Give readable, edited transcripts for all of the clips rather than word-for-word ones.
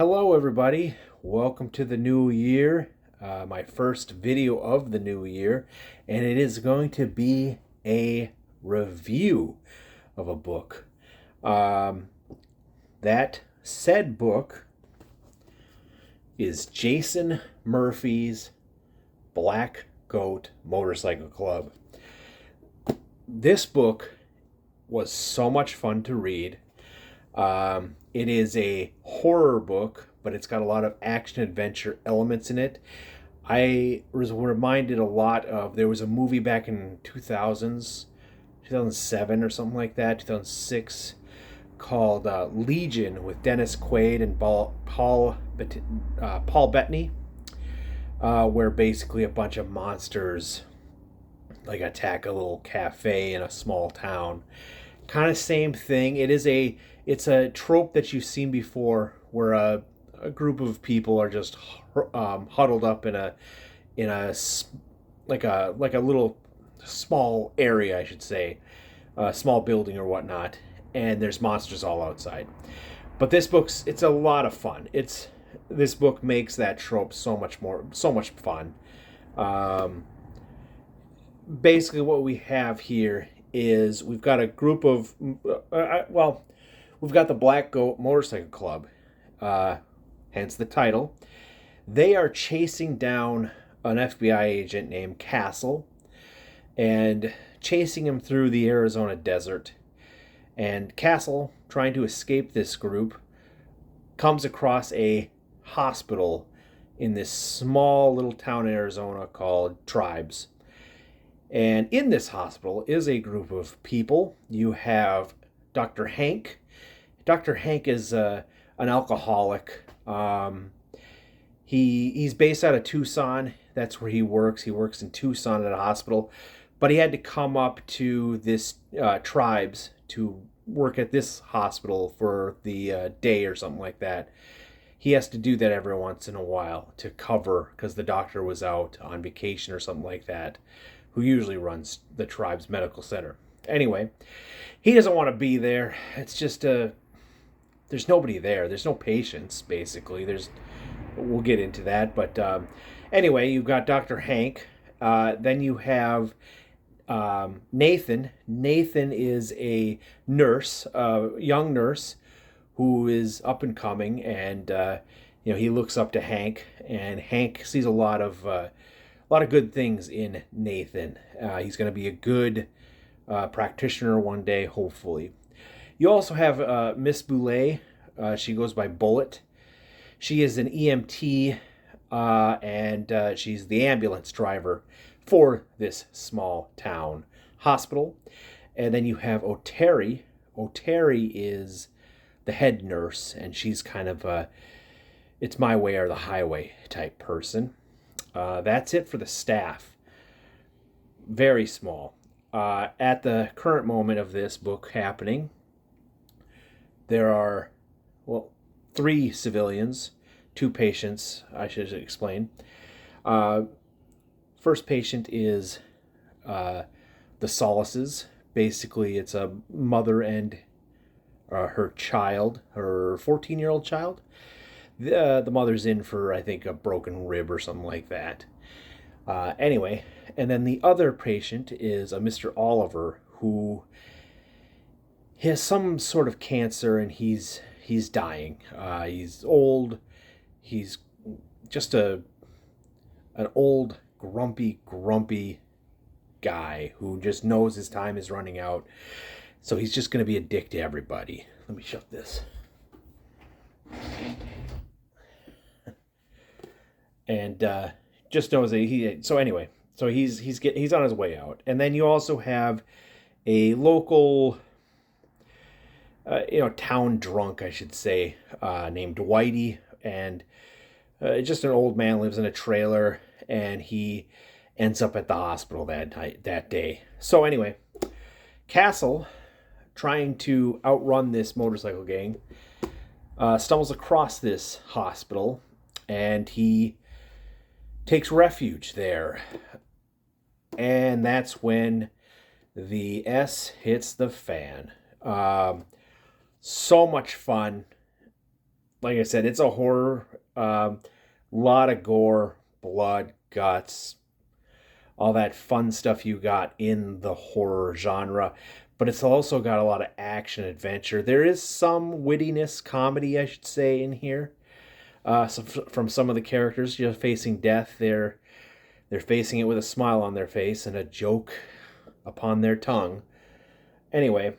Hello, everybody. Welcome to the new year. My first video of the new year, and it is going to be a review of a book. Um, that said book is Jason Murphy's Black Goat Motorcycle Club. This book was so much fun to read. It is a horror book, but it's got a lot of action adventure elements in it. I was reminded a lot of there was a movie back in 2007 or something like that, 2006, called Legion with Dennis Quaid and Paul Bettany, where basically a bunch of monsters like attack a little cafe in a small town. Kind of same thing. It's a trope that you've seen before, where a group of people are just huddled up in a like a little small area, I should say, a small building or whatnot, and there's monsters all outside. But it's a lot of fun. This book makes that trope so much fun. Um, Basically, what we have here is we've got a group of well, we've got the Black Goat Motorcycle Club, uh, hence the title. They are chasing down an FBI agent named Castle and chasing him through the Arizona desert. And Castle, trying to escape this group, comes across a hospital in this small little town in Arizona called Tribes. And in this hospital is a group of people. You have Dr. Hank. Dr. Hank is an alcoholic. He's based out of Tucson. That's where he works. He works in Tucson at a hospital, but he had to come up to this Tribes to work at this hospital for the day or something like that. He has to do that every once in a while to cover because the doctor was out on vacation or something like that, who usually runs the Tribes Medical Center. Anyway, he doesn't want to be there. It's just there's nobody there. There's no patients, basically. We'll get into that, but anyway, you've got Dr. Hank. Then you have Nathan. Nathan is a nurse, a young nurse who is up and coming, and he looks up to Hank, and Hank sees a lot of good things in Nathan. He's going to be a good practitioner one day, hopefully. You also have Miss Boulay. She goes by Bullet. She is an EMT, and she's the ambulance driver for this small town hospital. And then you have Oteri. Oteri is the head nurse, and she's kind of it's my way or the highway type person. That's it for the staff. Very small. At the current moment of this book happening, there are, well, 3 civilians, 2 patients, I should explain. First patient is the Solaces. Basically, it's a mother and her child, her 14-year-old child. The mother's in for, I think, a broken rib or something like that. Anyway, and then the other patient is a Mr. Oliver, who has some sort of cancer, and he's dying. He's old. He's just an old, grumpy guy who just knows his time is running out. So he's just going to be a dick to everybody. Let me shut this. And just knows that he's on his way out. And then you also have a local town drunk, I should say, named Whitey, and just an old man, lives in a trailer, and he ends up at the hospital that day. So anyway, Castle, trying to outrun this motorcycle gang, stumbles across this hospital, and he takes refuge there. And that's when the S hits the fan. So much fun. like I said, it's a horror. Lot of gore, blood, guts, all that fun stuff you got in the horror genre. But it's also got a lot of action adventure. There is some wittiness, comedy, I should say, in here. From some of the characters, facing death, they're facing it with a smile on their face and a joke upon their tongue. Anyway,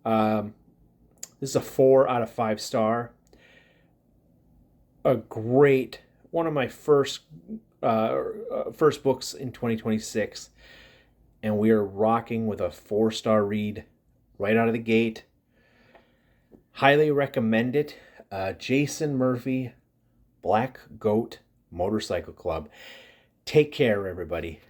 um, this is a 4 out of 5 star. A great one of my first books in 2026, and we are rocking with a 4 star read right out of the gate. Highly recommend it. Jason Murphy, Black Goat Motorcycle Club. Take care, everybody.